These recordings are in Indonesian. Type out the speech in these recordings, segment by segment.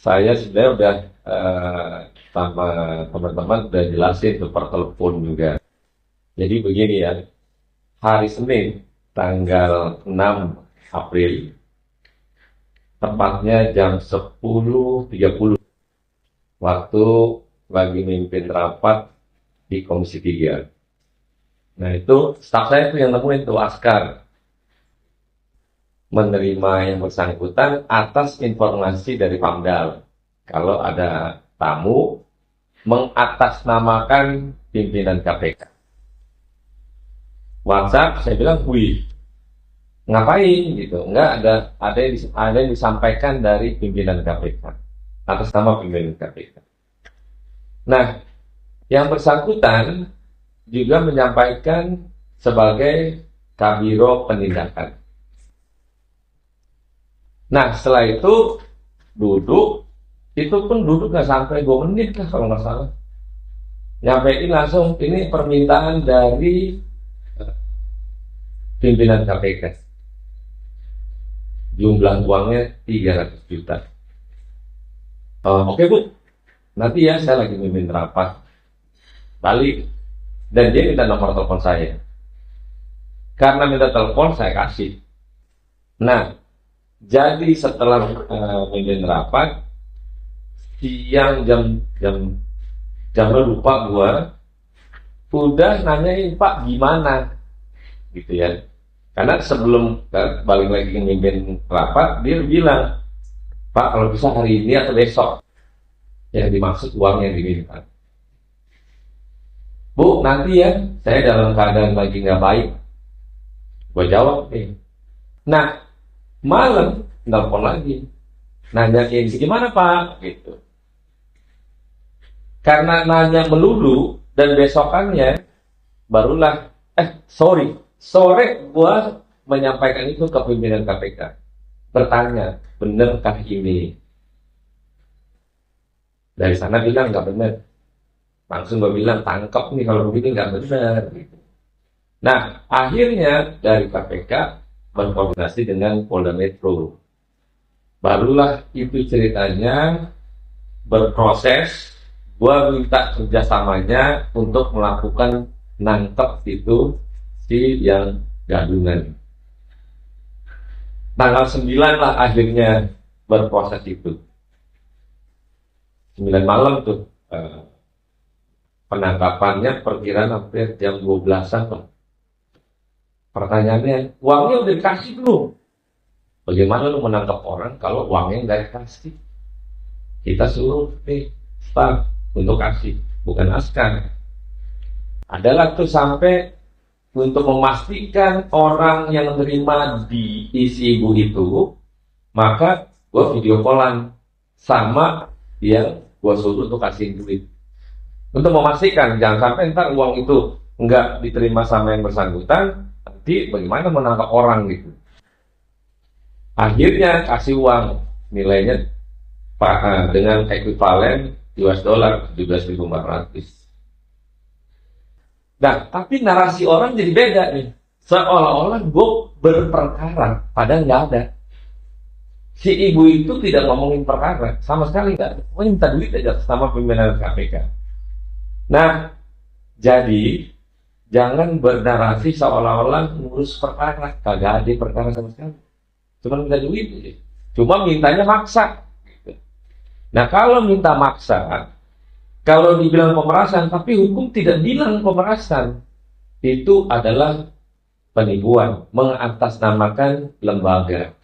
Saya sebenarnya udah sama teman-teman udah jelasin tuh per telepon juga. Jadi begini ya, hari Senin tanggal 6 April, tepatnya jam 10.30 waktu lagi mimpin rapat di Komisi 3. Nah itu staf saya tuh yang nemuin tuh Askar menerima yang bersangkutan atas informasi dari Pamdal. Kalau ada tamu mengatasnamakan pimpinan KPK. WhatsApp, saya bilang, wih, ngapain gitu? Enggak ada yang disampaikan dari pimpinan KPK atas nama pimpinan KPK. Nah, yang bersangkutan juga menyampaikan sebagai Kabiro Penindakan. Nah, setelah itu duduk, itu pun duduk nggak sampai 2 menit lah kalau nggak salah. Nyampein langsung, ini permintaan dari pimpinan KPK. Jumlah uangnya 300 juta. Oke Bu, nanti ya saya lagi mimpin rapat. Balik. Dan dia minta nomor telepon saya. Karena minta telepon, saya kasih. Nah, jadi setelah mimpin rapat, siang jam lupa gua udah nanyain Pak gimana gitu ya, karena sebelum balik lagi mimpin rapat dia bilang, Pak kalau bisa hari ini atau besok, yang dimaksud uang yang diminta. Bu nanti ya saya dalam keadaan lagi nggak baik, gua jawab nah malam nelfon lagi nanyain gimana Pak gitu. Karena nanya melulu dan besokannya barulah sore gua menyampaikan itu ke pimpinan KPK, bertanya benerkah ini. Dari sana bilang nggak bener, langsung gua bilang tangkap nih kalau begini nggak bener gitu. Nah akhirnya dari KPK berkoordinasi dengan Polda Metro, barulah itu ceritanya berproses. Gua minta kerjasamanya untuk melakukan nangkep itu si yang gadungan. Tanggal 9 lah akhirnya berproses itu. 9 malam tuh penangkapannya perkiraan hampir jam 12-an lah. Pertanyaannya, uangnya udah dikasih belum? Bagaimana lu menangkap orang kalau uangnya nggak dikasih? Kita suruh staff untuk kasih, bukan Askar. Adalah tuh sampai untuk memastikan orang yang menerima di isi ibu itu, maka gue video callan sama yang gue suruh untuk kasih duit. Untuk memastikan jangan sampai ntar uang itu nggak diterima sama yang bersangkutan, nanti bagaimana menangkap orang gitu. Akhirnya kasih uang nilainya dengan ekuivalen US dollar 17.400. Nah, tapi narasi orang jadi beda nih. Seolah-olah gue berperkara, padahal nggak ada. Si ibu itu tidak ngomongin perkara, sama sekali nggak ada. Pokoknya minta duit aja sama pimpinan KPK. Nah, jadi jangan bernarasi seolah-olah ngurus perkara, kagak ada perkara sama sekali. Cuma minta duit aja. Cuma mintanya maksa. Nah kalau minta maksa, kalau dibilang pemerasan, tapi hukum tidak bilang pemerasan, itu adalah penipuan, mengatasnamakan lembaga.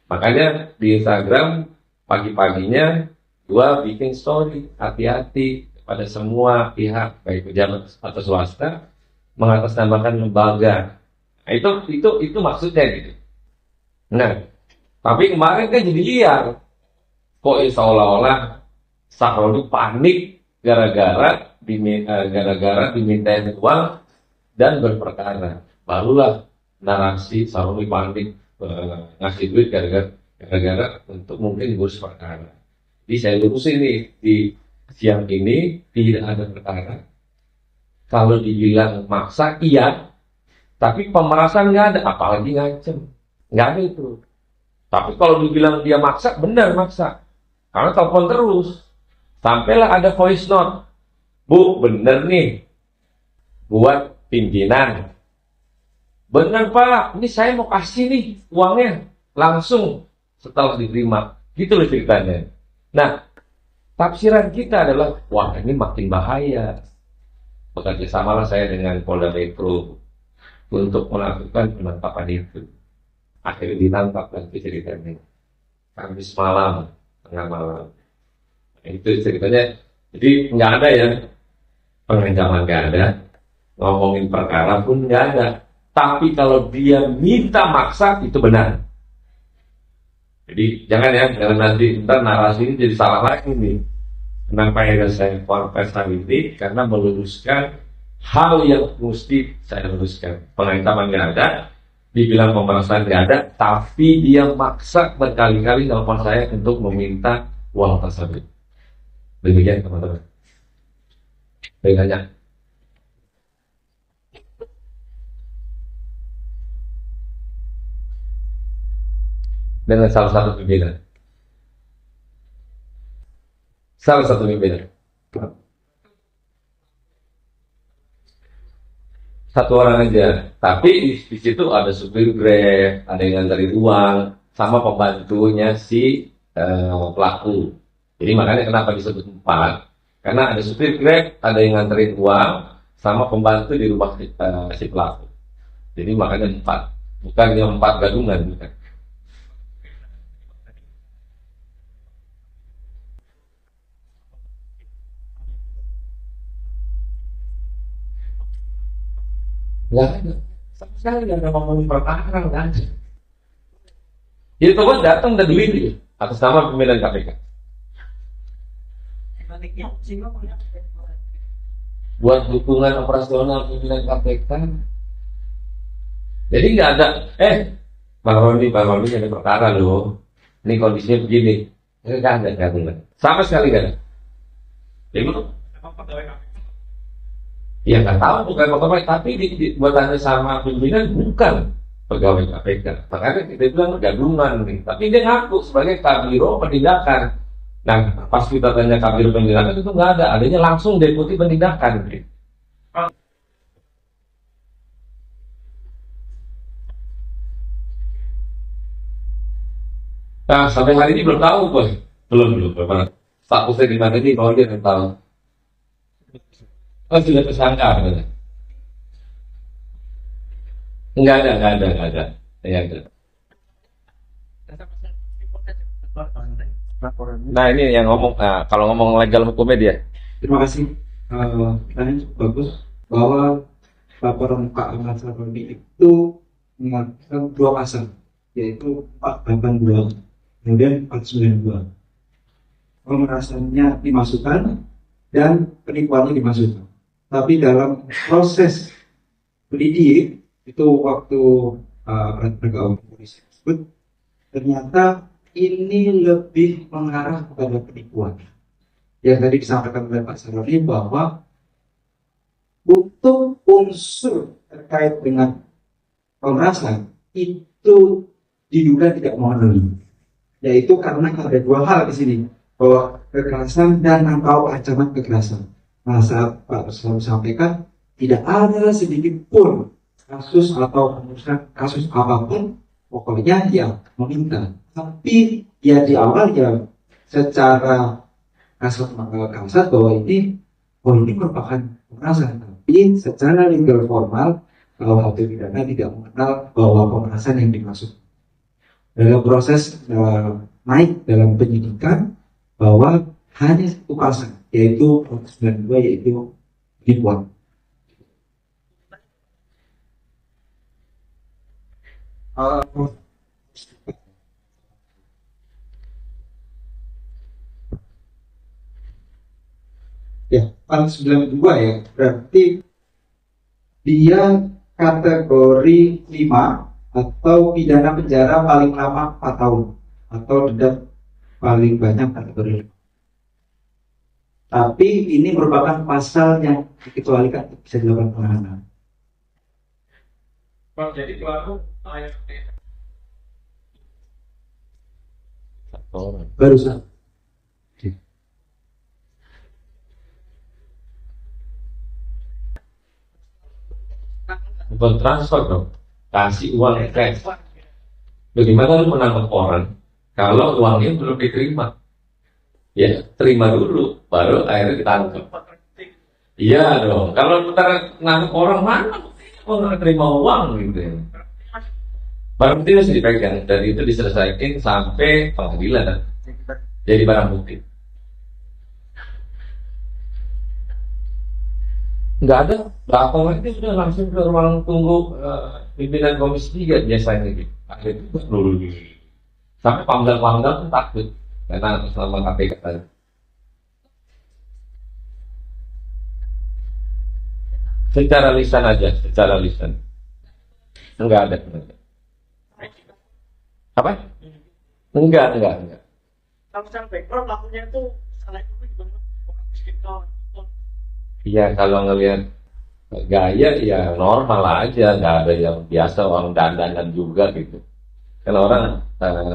Makanya di Instagram pagi-paginya gua bikin story, hati-hati pada semua pihak, baik pejabat atau swasta, mengatasnamakan lembaga. Nah, itu maksudnya gitu. Nah, tapi kemarin kan jadi liar. Kok seolah-olah Sahroni panik gara-gara dimintain uang dan berperkara. Barulah narasi Sahroni panik ngasih duit gara-gara untuk mungkin ngurus perkara. Jadi saya lurusin nih di siang ini tidak ada perkara. Kalau dibilang maksa iya, tapi pemerasan nggak ada, apalagi ngacem, nggak ada itu. Tapi kalau dibilang dia maksa, benar maksa. Karena telepon terus. Sampailah ada voice note. Bu, bener nih. Buat pimpinan. Bener Pak, ini saya mau kasih nih uangnya. Langsung setelah diterima. Gitu loh ceritanya. Nah, tafsiran kita adalah, wah ini makin bahaya. Bekerja samalah saya dengan Polda Metro untuk melakukan penangkapan itu. Akhirnya ditangkap dan ceritanya. Kamis malam, tengah malam. Itu ceritanya. Jadi nggak ada ya pengancaman, nggak ada, ngomongin perkara pun nggak ada. Tapi kalau dia minta maksa itu benar. Jadi jangan ya, jangan nanti ntar narasi ini jadi salah lagi nih. Kenapa ya saya konfes ini? Karena meluruskan hal yang mesti saya luruskan. Pengancaman nggak ada, dibilang pemerasan nggak ada, tapi dia maksa berkali-kali telepon saya untuk meminta uang tersebut. Demikian teman-teman. Tanya. Dengan salah satu pimpinan. Salah satu pimpinan. Satu orang aja. Tapi di situ ada supir Grab, ada yang nganterin uang, sama pembantunya si pelaku. Jadi makanya kenapa disebut 4? Karena ada supir Grab, ada yang nganterin uang, sama pembantu di rumah si pelaku. Jadi makanya 4. Bukan yang 4 gadungan. Bukan. Nggak ada. Sama sekali nggak ada ngomongin perkara, nggak ada. Jadi teman datang dan diri atas nama pimpinan KPK. Buat dukungan operasional pimpinan KPK. Jadi nggak ada, Bang Roni ada perkara loh. Ini kondisinya begini. Nggak ada, nggak ada. Sama sekali nggak ada. Jadi ya nggak tahu bukan pegawai, tapi buat tanya sama pimpinan bukan pegawai KPK. Makanya kita bilang gabungan nih. Tapi dia ngaku sebagai kabiro penindakan. Nah, pas kita tanya kabiro penindakan itu nggak ada, adanya langsung deputi penindakan. Nah, sampai hari ini belum tahu, Bos. Belum. Statusnya di mana ini, kalau dia belum tahu. Oh, sudah tersangka, katanya. Enggak ada. Ya, ada. Nah, ini yang ngomong, kalau ngomong legal hukumnya dia. Terima kasih. Pertanyaan cukup bagus bahwa laporan Pak Ahmad Saroni itu mengatakan 2 pasal, yaitu 482 kemudian 492. Pemerasannya dimasukkan dan penipuannya dimasukkan. Tapi dalam proses penyidik itu waktu penegak hukum polisi tersebut ternyata ini lebih mengarah kepada penipuan. Yang tadi disampaikan oleh Pak Saroni bahwa untuk unsur terkait dengan pemerasan itu diduga tidak memenuhi, yaitu karena ada 2 hal di sini, bahwa kekerasan dan atau ancaman kekerasan. Nah, saat Pak Saroni sampaikan tidak ada sedikit pun kasus atau pengurusan kasus apapun, pokoknya dia meminta. Tapi ya di awal ya secara kasat bahwa ini merupakan pemerasan. Tapi secara legal formal, kalau HT pidana tidak mengenal bahwa pemerasan yang dimaksud. Dalam proses naik dalam penyidikan bahwa hanya 1 pasal, yaitu 92, yaitu penipuan. Ya, pasal 92 ya, berarti dia kategori 5 atau pidana penjara paling lama 4 tahun atau denda paling banyak kategori 5. Tapi ini merupakan pasal yang dikecualikan bisa dilakukan penahanan. Jadi pelaku Barusan bukan transfer dong, kasih uang cash. Bagaimana lu menangkap orang kalau uangnya belum diterima? Ya, terima dulu, baru akhirnya ditangkap. Iya dong, kalau ntar nangkep orang mana mau nggak terima uang gitu ya. Barang bukti harus dipegang dan itu diselesaikan sampai pengadilan. Jadi barang bukti. Nggak ada, nggak apa lagi sudah langsung ke ruang tunggu pimpinan komisi 3 biasanya gitu. Akhirnya juga dulu sampai pangdal-pangdal pun takut karena atas nama KPK tadi. Secara lisan aja, secara lisan. Enggak ada. Apa? Enggak. Kalau secara background pelakunya itu salah itu gimana? Orang miskin kau. Iya, kalau ngelihat gaya ya normal aja, nggak ada yang biasa orang dandanan juga gitu. Kan orang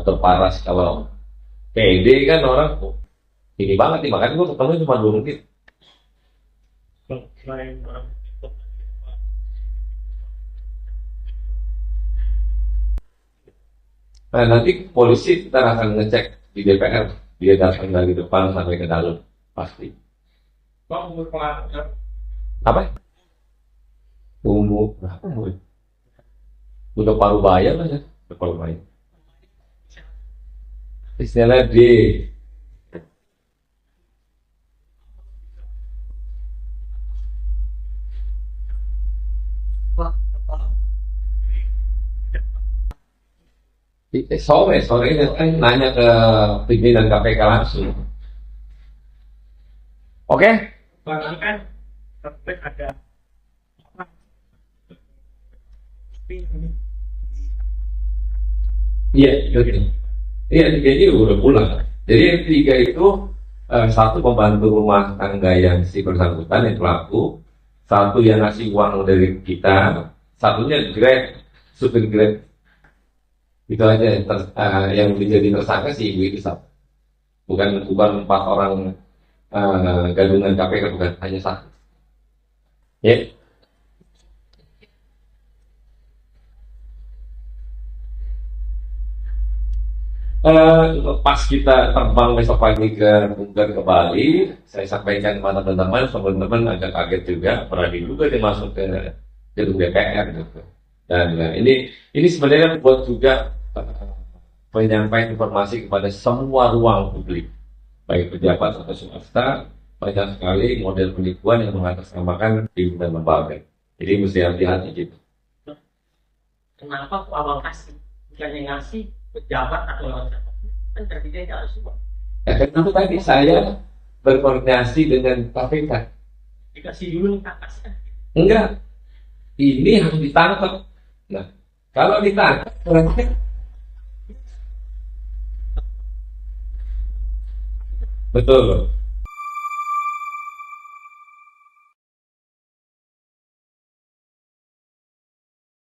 terparas kalau pede kan orang oh, ini banget nih, makanya gue ketemu cuma 2 menit. Selain orang itu, Nah, nanti polisi kita akan ngecek di DPR, dia datang dari depan sampai ke dalam, pasti. bang umur pelaku Apa? Umur berapa umur? Udah paruh bayar lah ya, udah paruh bayar. Istilahnya D. Sore ini kan nanya ke pimpinan KPK langsung. Oke? barang kan sampai ada apa? Tapi Iya, oke. Iya, 3 ini udah pulang. Jadi yang 3 itu satu pembantu rumah tangga yang si bersangkutan yang pelaku, satu yang ngasih uang dari kita, satunya Grab, supir Grab. Itu aja yang menjadi tersangka si ibu itu satu. Bukan 4 orang gabungan KPK, bukan hanya satu. Ya. Pas kita terbang besok pagi ke Bali, saya sampaikan kepada teman-teman agak kaget juga, berani juga dia masuk ke gedung DPR gitu. Dan ini sebenarnya buat juga penyampaian informasi kepada semua ruang publik, baik pejabat atau swasta, banyak sekali model penipuan yang mengatasnamakan tim dan lembaga. Jadi mesti hati-hati gitu. kenapa aku awal kasih bukannya ngasih pejabat atau lewat siapa kan terjadi harus semua Ya, kan itu tadi saya berkoordinasi dengan KPK. dikasih dulu nih kakaknya Enggak, ini harus ditangkap. Nah, kalau ditangkap, berarti betul loh.